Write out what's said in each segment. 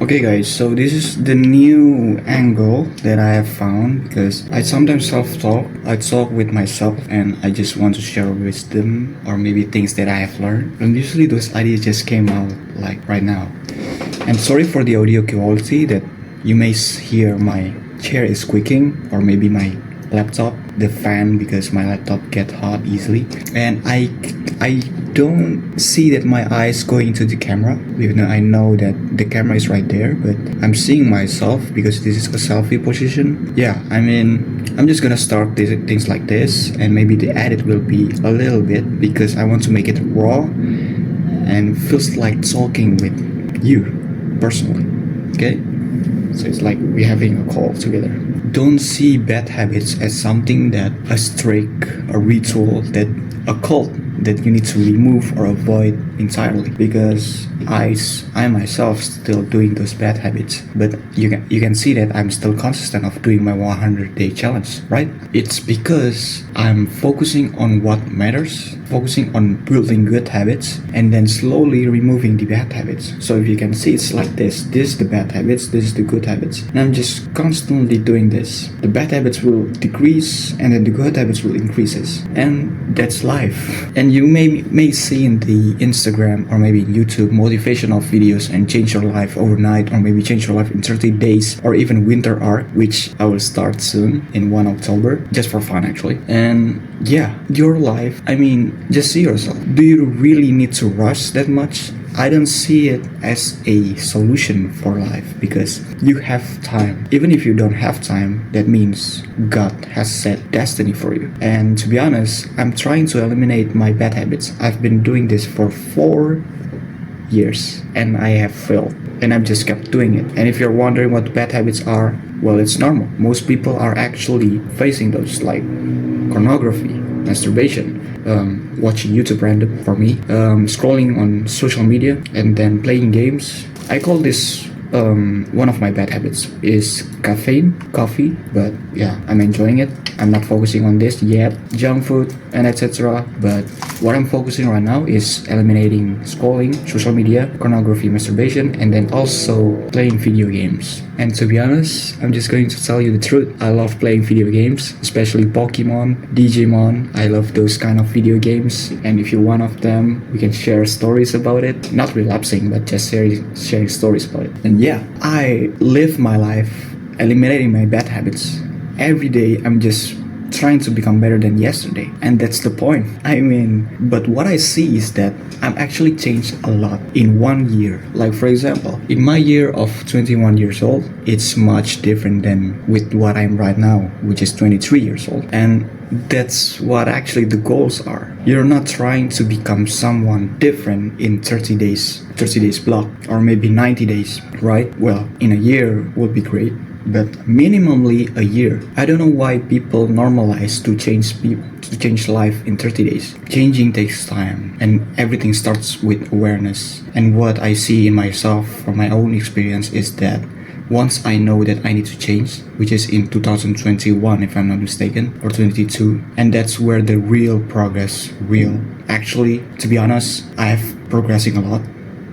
Okay guys, so this is the new angle that I have found because I sometimes self-talk. I talk with myself and I just want to share wisdom or maybe things that I have learned. And usually those ideas just came out like right now. And sorry for the audio quality that you may hear my chair is squeaking or maybe my laptop, the fan, because my laptop get hot easily. And I don't see that my eyes going to the camera, even though I know that the camera is right there, but I'm seeing myself because this is a selfie position. Yeah, I mean, I'm just gonna start things like this, and maybe the edit will be a little bit because I want to make it raw and feels like talking with you personally. Okay, so it's like we're having a call together. Don't see bad habits as something that a trick, a ritual, that a cult that you need to remove or avoid entirely, because I myself still doing those bad habits, but you can see that I'm still consistent of doing my 100-day challenge, right? It's because I'm focusing on what matters, focusing on building good habits, and then slowly removing the bad habits. So if you can see, it's like this is the bad habits, this is the good habits, and I'm just constantly doing this. The bad habits will decrease and then the good habits will increases, and that's life. And you may see in the Instagram or maybe YouTube motivational videos and change your life overnight, or maybe change your life in 30 days, or even winter arc, which I will start soon in 1 October, just for fun actually. And yeah, your life, I mean, just see yourself. Do you really need to rush that much? I don't see it as a solution for life, because you have time. Even if you don't have time, that means God has set destiny for you. And to be honest, I'm trying to eliminate my bad habits. I've been doing this for 4 years and I have failed, and I've just kept doing it. And if you're wondering what bad habits are, well, it's normal. Most people are actually facing those, like pornography, masturbation, watching YouTube random for me, scrolling on social media, and then playing games. I call this one of my bad habits is coffee, but yeah, I'm enjoying it. I'm not focusing on this yet, junk food and etc. But what I'm focusing right now is eliminating scrolling, social media, pornography, masturbation, and then also playing video games. And to be honest, I'm just going to tell you the truth. I love playing video games, especially Pokemon, Digimon. I love those kind of video games. And if you're one of them, we can share stories about it. Not relapsing, but just sharing stories about it. And yeah, I live my life eliminating my bad habits. Every day I'm just trying to become better than yesterday, and that's the point. I mean, but what I see is that I'm actually changed a lot in 1 year. Like for example, in my year of 21 years old, it's much different than with what I'm right now, which is 23 years old. And that's what actually the goals are. You're not trying to become someone different in 30 days block, or maybe 90 days, right? Well, in a year would be great, but minimally a year. I don't know why people normalize to change life in 30 days. Changing takes time, and everything starts with awareness. And what I see in myself from my own experience is that once I know that I need to change, which is in 2021 if I'm not mistaken, or 22, and that's where the real progress, actually, to be honest, I've progressing a lot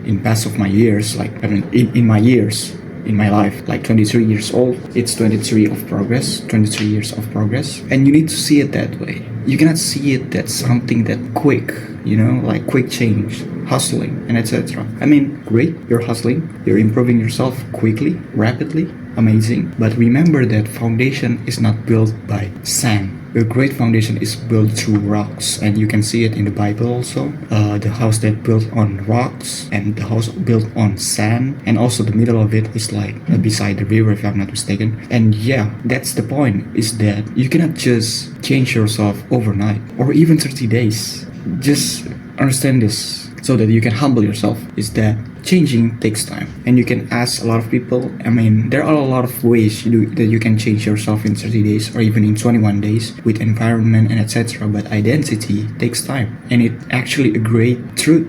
in past of my years, like I mean, in my years, in my life, like 23 years old, it's 23 years of progress, and you need to see it that way. You cannot see it that something that quick, like quick change, hustling and etc. I mean, great, you're hustling, you're improving yourself quickly, rapidly, amazing, but remember that foundation is not built by sand. A great foundation is built through rocks, and you can see it in the Bible also. The house that built on rocks and the house built on sand, and also the middle of it is like beside the river if I'm not mistaken. And yeah, that's the point, is that you cannot just change yourself overnight or even 30 days. Just understand this so that you can humble yourself, is that changing takes time. And you can ask a lot of people. I mean, there are a lot of ways that you can change yourself in 30 days or even in 21 days with environment and etc. But identity takes time, and it actually a great truth,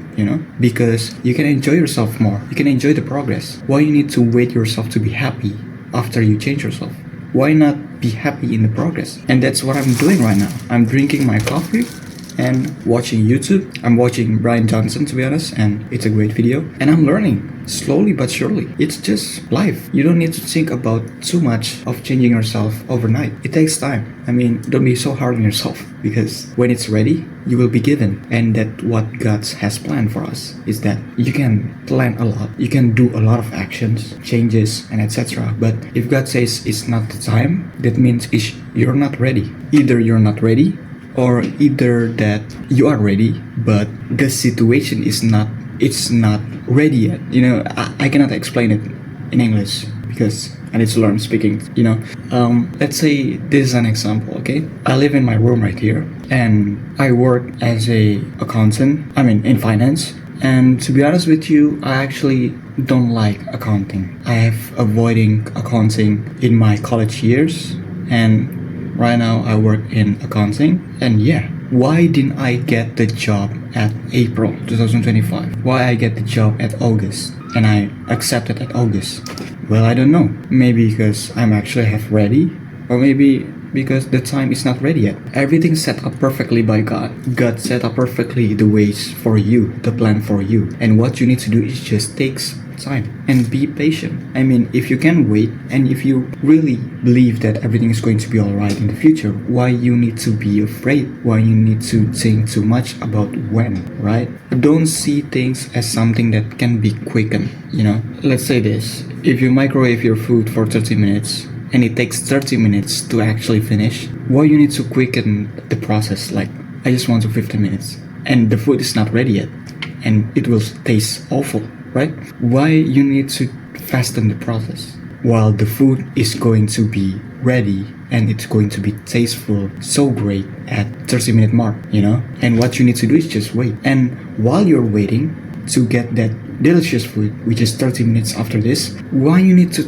because you can enjoy yourself more. You can enjoy the progress. Why you need to wait yourself to be happy after you change yourself? Why not be happy in the progress? And that's what I'm doing right now. I'm drinking my coffee and watching YouTube. I'm watching Brian Johnson, to be honest, and it's a great video. And I'm learning slowly but surely. It's just life. You don't need to think about too much of changing yourself overnight. It takes time. I mean, don't be so hard on yourself, because when it's ready, you will be given. And that what God has planned for us is that you can plan a lot. You can do a lot of actions, changes, and etc. But if God says it's not the time, that means you're not ready. Either you're not ready, or either that you are ready, but the situation is not, it's not ready yet. I cannot explain it in English because I need to learn speaking. Let's say this is an example. Okay, I live in my room right here, and I work as a accountant. I mean, in finance. And to be honest with you, I actually don't like accounting. I have avoiding accounting in my college years, and right now I work in accounting. And yeah, why didn't I get the job at April 2025? Why I get the job at August and I accepted at August? Well, I don't know. Maybe because I'm actually half ready, or maybe because the time is not ready yet. Everything's set up perfectly by God. God set up perfectly the ways for you, the plan for you. And what you need to do is just takes time and be patient. I mean, if you can wait, and if you really believe that everything is going to be alright in the future, why you need to be afraid? Why you need to think too much about when, right? Don't see things as something that can be quickened, Let's say this. If you microwave your food for 30 minutes, and it takes 30 minutes to actually finish, why you need to quicken the process? Like, I just want to 15 minutes, and the food is not ready yet, and it will taste awful, right? Why you need to fasten the process while the food is going to be ready and it's going to be tasteful, so great at 30-minute mark, And what you need to do is just wait. And while you're waiting to get that delicious food, which is 30 minutes after this, why you need to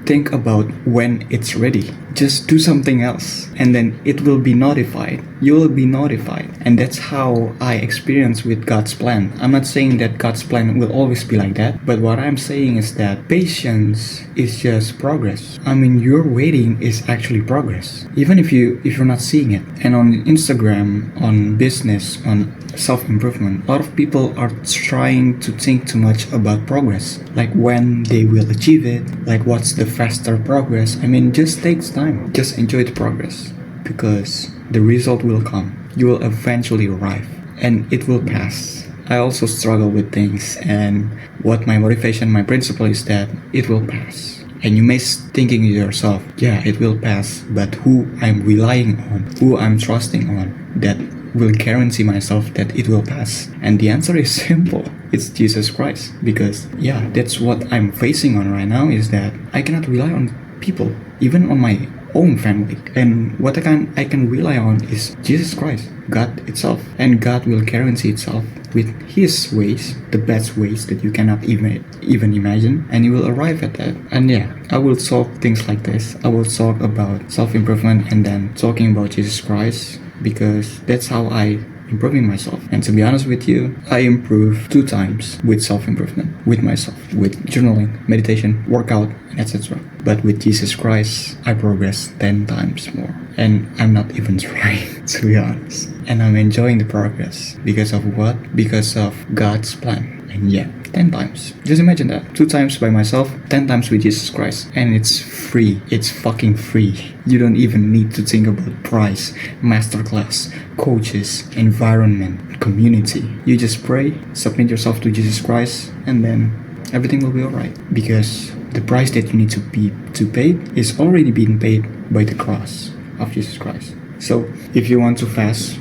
think about when it's ready? Just do something else, and then it will be notified. You will be notified. And that's how I experience with God's plan. I'm not saying that God's plan will always be like that, but what I'm saying is that patience is just progress. I mean, your waiting is actually progress, even if you're not seeing it. And on Instagram, on business, on self-improvement, a lot of people are trying to think too much about progress, like when they will achieve it, like what's the faster progress. I mean, just takes time. Just enjoy the progress, because the result will come. You will eventually arrive, and it will pass. I also struggle with things, and what my motivation, my principle is that it will pass. And you may thinking to yourself, yeah, it will pass, but who I'm relying on, who I'm trusting on, that will guarantee myself that it will pass? And the answer is simple. It's Jesus Christ. Because yeah, that's what I'm facing on right now, is that I cannot rely on people, even on my own family. And what I can rely on is Jesus Christ, God itself. And God will guarantee itself with His ways, the best ways that you cannot even imagine, and you will arrive at that. And yeah, I will talk things like this. I will talk about self-improvement and then talking about Jesus Christ, because that's how I improving myself. And to be honest with you, I improve 2 times with self-improvement, with myself, with journaling, meditation, workout, etc. But with Jesus Christ, I progress 10 times more. And I'm not even trying, to be honest. And I'm enjoying the progress. Because of what? Because of God's plan. And yeah, 10 times. Just imagine that. 2 times by myself, 10 times with Jesus Christ. And it's free. It's fucking free. You don't even need to think about price, masterclass, coaches, environment, community. You just pray, submit yourself to Jesus Christ, and then everything will be alright. Because the price that you need to pay is already being paid by the cross of Jesus Christ. So if you want to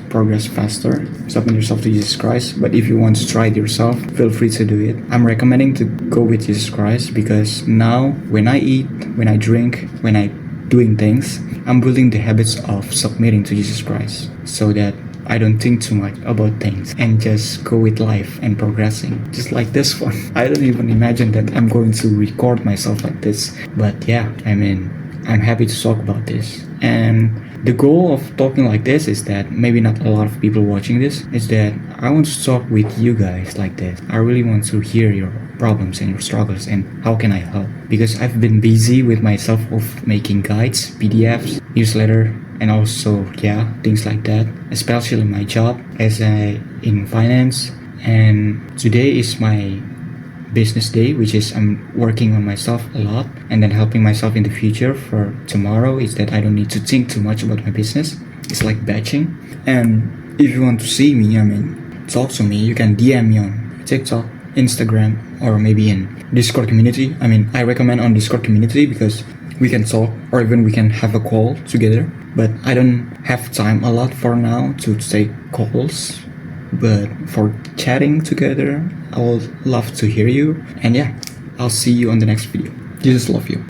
progress faster, submit yourself to Jesus Christ. But if you want to try it yourself, feel free to do it. I'm recommending to go with Jesus Christ, because now when I eat, when I drink, when I doing things, I'm building the habits of submitting to Jesus Christ, so that I don't think too much about things and just go with life and progressing. Just like this one. I don't even imagine that I'm going to record myself like this. But yeah, I mean, I'm happy to talk about this. And the goal of talking like this is that maybe not a lot of people watching this, is that I want to talk with you guys like this. I really want to hear your problems and your struggles and how can I help. Because I've been busy with myself of making guides, PDFs, newsletter, and also things like that, especially my job as a in finance. And today is my business day, which is I'm working on myself a lot and then helping myself in the future for tomorrow, is that I don't need to think too much about my business. It's like batching. And if you want to see me, talk to me, you can DM me on TikTok, Instagram, or maybe in Discord community. I recommend on Discord community because we can talk or even we can have a call together. But I don't have time a lot for now to take calls. But for chatting together, I would love to hear you. And I'll see you on the next video. Jesus love you.